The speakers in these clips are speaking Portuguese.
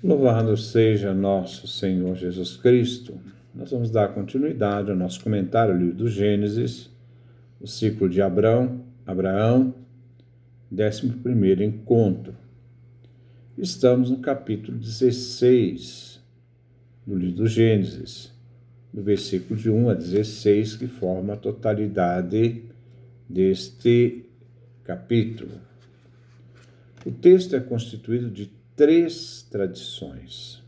Louvado seja nosso Senhor Jesus Cristo. Nós vamos dar continuidade ao nosso comentário, o livro do Gênesis, o ciclo de Abraão, 11º encontro. Estamos no capítulo 16 do livro do Gênesis, do versículo de 1 a 16, que forma a totalidade deste capítulo. O texto é constituído de 3 tradições.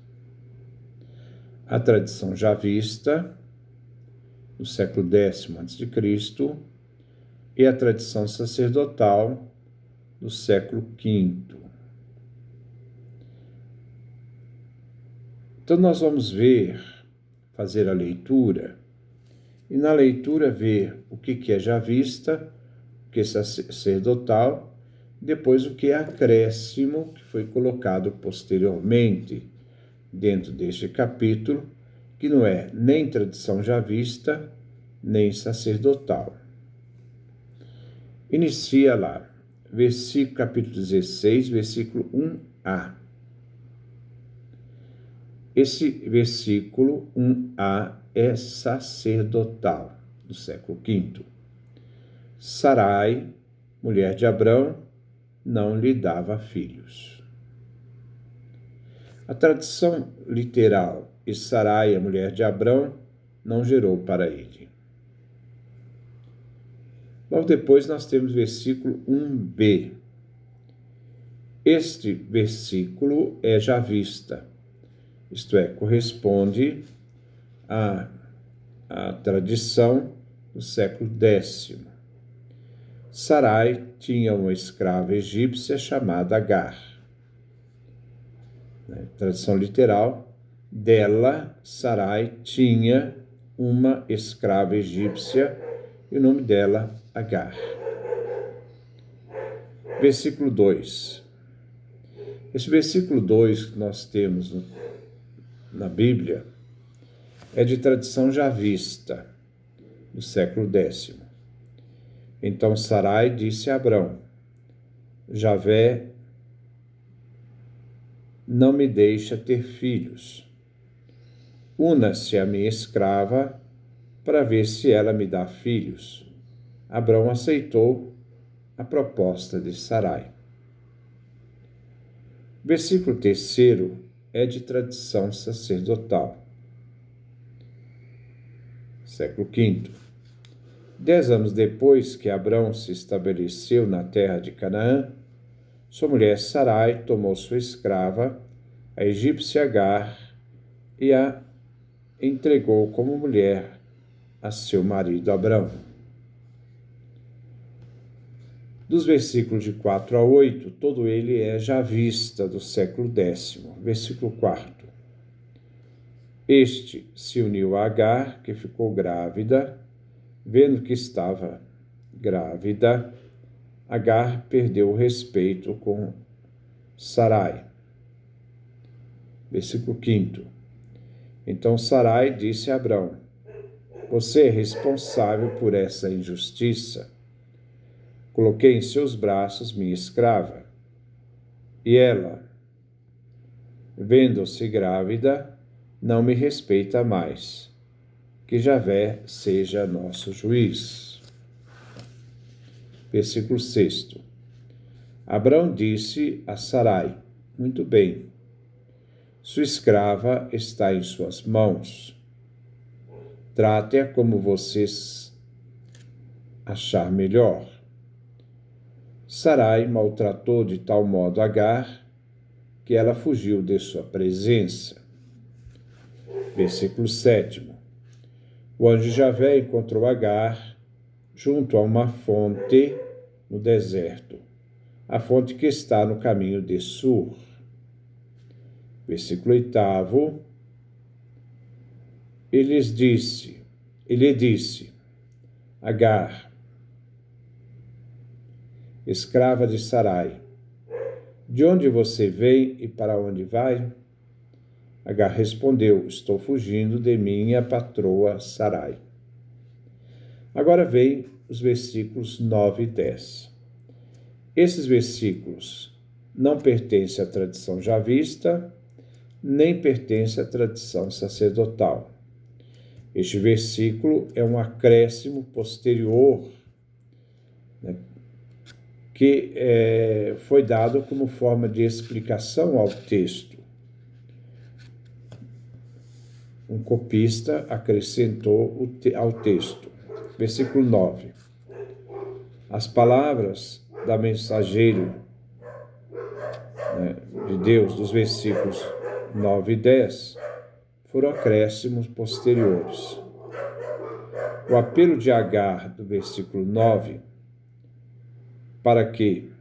A tradição javista, do século X a.C., e a tradição sacerdotal, do século V. Então nós vamos fazer a leitura, e na leitura ver o que é javista, o que é sacerdotal, depois o que é acréscimo, que foi colocado posteriormente dentro deste capítulo, que não é nem tradição javista, nem sacerdotal. Inicia lá, capítulo 16, versículo 1a. Esse versículo 1a é sacerdotal, do século V. Sarai, mulher de Abrão, não lhe dava filhos. A tradição literal, e Sarai, a mulher de Abrão, não gerou para ele. Logo depois nós temos o versículo 1b. Este versículo é javista, isto é, corresponde à tradição do século X. Sarai tinha uma escrava egípcia chamada Agar. Tradução literal, dela, Sarai tinha uma escrava egípcia e o nome dela, Agar. Versículo 2. Esse versículo 2 que nós temos na Bíblia é de tradição javista, do século X. Então Sarai disse a Abrão: Javé não me deixa ter filhos. Una-se a minha escrava para ver se ela me dá filhos. Abrão aceitou a proposta de Sarai. Versículo 3 é de tradição sacerdotal. Século V. 10 anos depois que Abrão se estabeleceu na terra de Canaã, sua mulher Sarai tomou sua escrava, a egípcia Agar, e a entregou como mulher a seu marido Abrão. Dos versículos de 4 a 8, todo ele é javista do século X. Versículo 4. Este se uniu a Agar, que ficou grávida. Vendo que estava grávida, Agar perdeu o respeito com Sarai. Versículo 5. Então Sarai disse a Abrão: Você é responsável por essa injustiça. Coloquei em seus braços minha escrava, e ela, vendo-se grávida, não me respeita mais. Que Javé seja nosso juiz. Versículo 6. Abrão disse a Sarai: Muito bem, sua escrava está em suas mãos. Trate-a como vocês achar melhor. Sarai maltratou de tal modo Agar que ela fugiu de sua presença. Versículo 7. O anjo Javé encontrou Agar junto a uma fonte no deserto, a fonte que está no caminho de Sur. Versículo 8. Ele disse: Agar, escrava de Sarai, de onde você vem e para onde vai? Agar respondeu: Estou fugindo de minha patroa Sarai. Agora vem os versículos 9 e 10. Esses versículos não pertencem à tradição javista, nem pertence à tradição sacerdotal. Este versículo é um acréscimo posterior, né, que foi dado como forma de explicação ao texto. Um copista acrescentou ao texto. Versículo 9. As palavras da mensageiro, né, de Deus, dos versículos 9 e 10, foram acréscimos posteriores. O apelo de Agar, do versículo 9, para que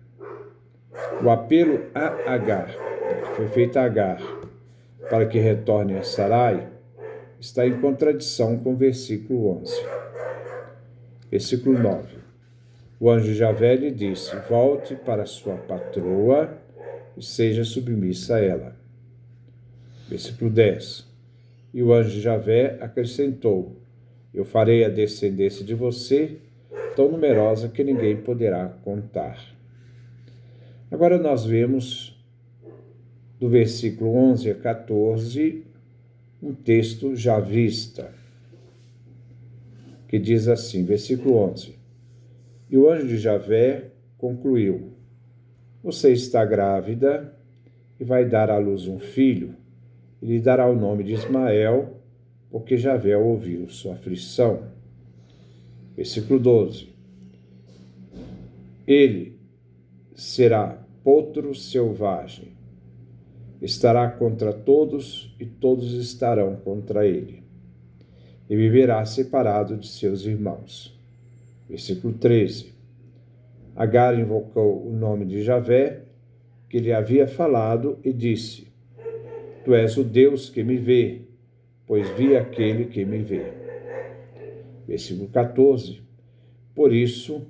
o apelo a Agar, que foi feito a Agar, para que retorne a Sarai, está em contradição com o versículo 11. Versículo 9. O anjo de Javé lhe disse: volte para sua patroa e seja submissa a ela. Versículo 10. E o anjo de Javé acrescentou: eu farei a descendência de você tão numerosa que ninguém poderá contar. Agora nós vemos do versículo 11 a 14 um texto javista, que diz assim, versículo 11: e o anjo de Javé concluiu: você está grávida e vai dar à luz um filho, e lhe dará o nome de Ismael, porque Javé ouviu sua aflição. Versículo 12. Ele será potro selvagem, estará contra todos e todos estarão contra ele, e viverá separado de seus irmãos. Versículo 13. Agar invocou o nome de Javé, que lhe havia falado, e disse: tu és o Deus que me vê, pois vi aquele que me vê. Versículo 14. Por isso,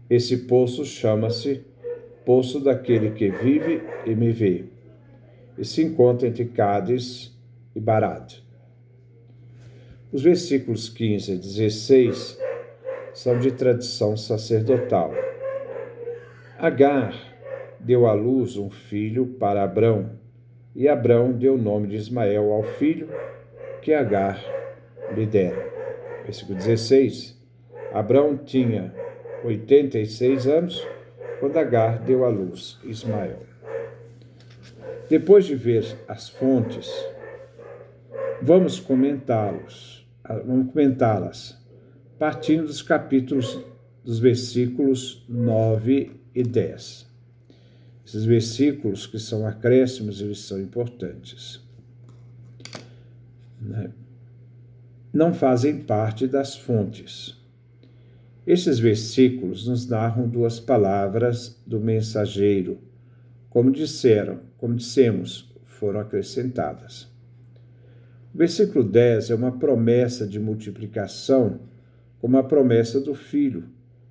esse poço chama-se Poço daquele que vive e me vê, e se encontra entre Cádiz e Barad. Os versículos 15 a 16 são de tradição sacerdotal. Agar deu à luz um filho para Abrão, e Abrão deu o nome de Ismael ao filho que Agar lhe dera. Versículo 16. Abrão tinha 86 anos quando Agar deu à luz Ismael. Depois de ver as fontes, vamos comentá-las, partindo dos capítulos, dos versículos 9 e 10. Esses versículos, que são acréscimos, eles são importantes, né? Não fazem parte das fontes. Esses versículos nos narram duas palavras do mensageiro, como dissemos, foram acrescentadas. O versículo 10 é uma promessa de multiplicação, como a promessa do filho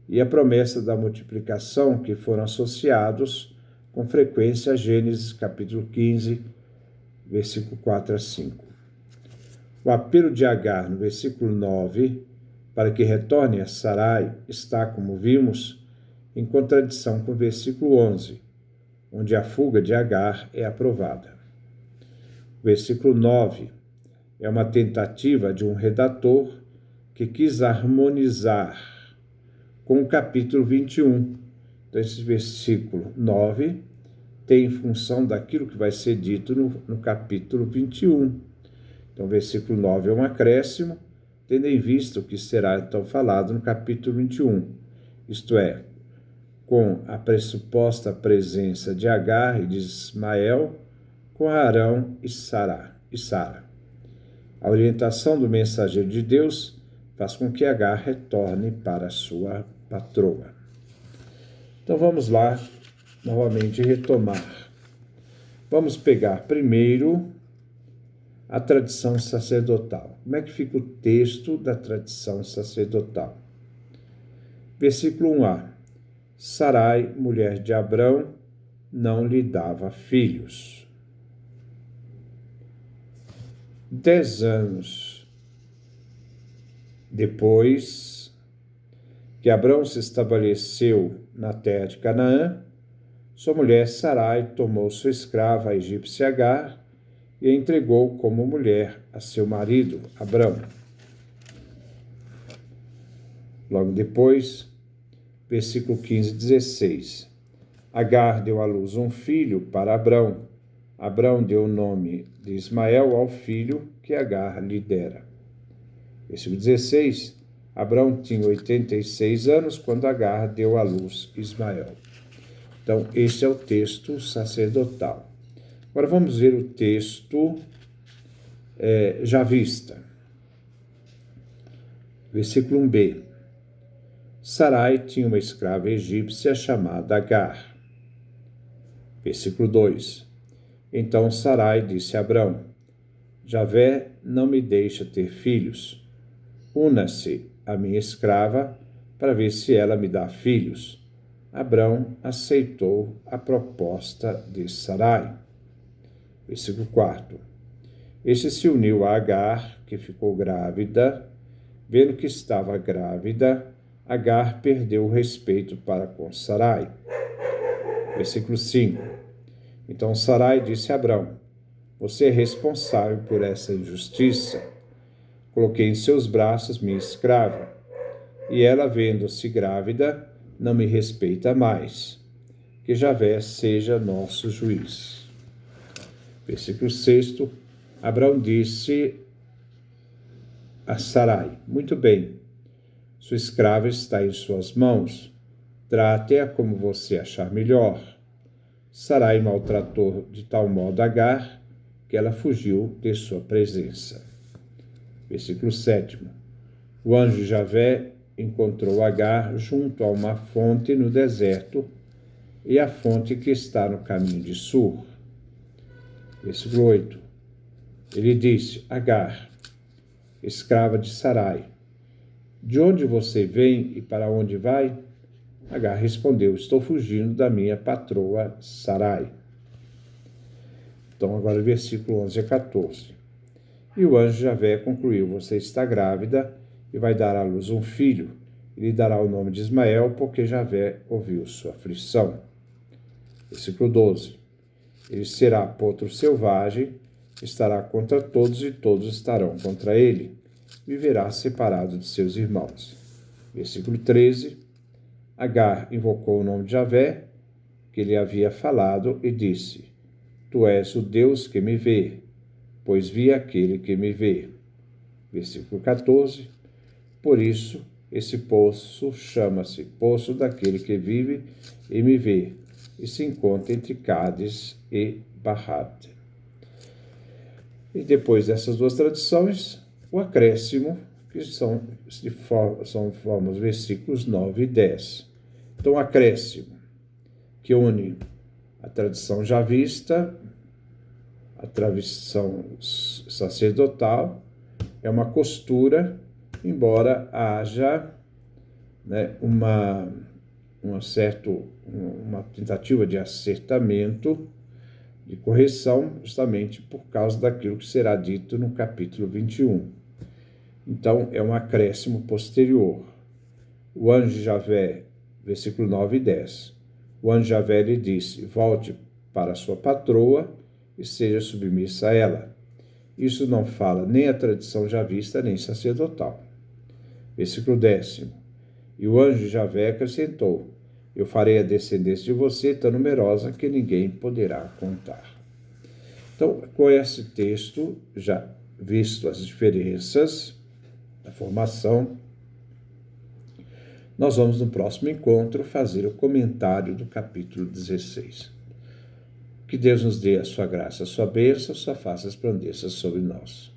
e a promessa da multiplicação, que foram associados com frequência a Gênesis capítulo 15, versículo 4 a 5. O apelo de Agar no versículo 9, para que retorne a Sarai, está, como vimos, em contradição com o versículo 11, onde a fuga de Agar é aprovada. O versículo 9 é uma tentativa de um redator que quis harmonizar com o capítulo 21. Então, esse versículo 9 tem função daquilo que vai ser dito no capítulo 21. Então, o versículo 9 é um acréscimo, tendo em vista o que será então falado no capítulo 21, isto é, com a pressuposta presença de Agar e de Ismael, com Arão e Sara. A orientação do mensageiro de Deus faz com que Agar retorne para sua patroa. Então vamos lá, novamente retomar. Vamos pegar primeiro a tradição sacerdotal. Como é que fica o texto da tradição sacerdotal? Versículo 1a. Sarai, mulher de Abrão, não lhe dava filhos. 10 anos depois que Abrão se estabeleceu na terra de Canaã, Sua mulher Sarai tomou sua escrava, a egípcia Agar, e a entregou como mulher a seu marido, Abrão. Logo depois, versículo 15 e 16. Agar deu à luz um filho para Abrão. Abrão deu o nome de Ismael ao filho que Agar lhe dera. Versículo 16. Abrão tinha 86 anos quando Agar deu à luz Ismael. Então, este é o texto sacerdotal. Agora vamos ver o texto javista. Versículo 1b. Sarai tinha uma escrava egípcia chamada Agar. Versículo 2. Então Sarai disse a Abrão: Javé não me deixa ter filhos. Una-se a minha escrava para ver se ela me dá filhos. Abrão aceitou a proposta de Sarai. Versículo 4. Este se uniu a Agar, que ficou grávida. Vendo que estava grávida, Agar perdeu o respeito para com Sarai. Versículo 5. Então Sarai disse a Abrão: Você é responsável por essa injustiça. Coloquei em seus braços minha escrava, e ela, vendo-se grávida, não me respeita mais. Que Javé seja nosso juiz. Versículo 6. Abrão disse a Sarai: Muito bem, sua escrava está em suas mãos. Trate-a como você achar melhor. Sarai maltratou de tal modo Agar que ela fugiu de sua presença. Versículo 7. O anjo Javé encontrou Agar junto a uma fonte no deserto, e a fonte que está no caminho de Sur. Versículo 8. Ele disse: Agar, escrava de Sarai, de onde você vem e para onde vai? Agar respondeu: Estou fugindo da minha patroa Sarai. Então agora versículo 11 a 14. E o anjo Javé concluiu: Você está grávida e vai dar à luz um filho, e lhe dará o nome de Ismael, porque Javé ouviu sua aflição. Versículo 12. Ele será potro selvagem, estará contra todos e todos estarão contra ele. Viverá separado de seus irmãos. Versículo 13. Agar invocou o nome de Javé, que lhe havia falado, e disse: Tu és o Deus que me vê, pois vi aquele que me vê. Versículo 14. Por isso, esse poço chama-se Poço daquele que vive e me vê, e se encontra entre Cádiz e Barrate. E depois dessas duas traduções, o acréscimo, que são os versículos 9 e 10. Então, o acréscimo, que une a tradição javista, a tradição sacerdotal, é uma costura, embora haja uma tentativa de acertamento, de correção, justamente por causa daquilo que será dito no capítulo 21. Então, é um acréscimo posterior. O anjo Javé, versículo 9 e 10. O anjo Javé lhe disse: Volte para sua patroa e seja submissa a ela. Isso não fala nem a tradição javista, nem sacerdotal. Versículo 10. E o anjo Javé acrescentou: Eu farei a descendência de você tão numerosa que ninguém poderá contar. Então, com esse texto, já visto as diferenças da formação, nós vamos no próximo encontro fazer o comentário do capítulo 16. Que Deus nos dê a sua graça, a sua bênção, a sua face resplandeça sobre nós.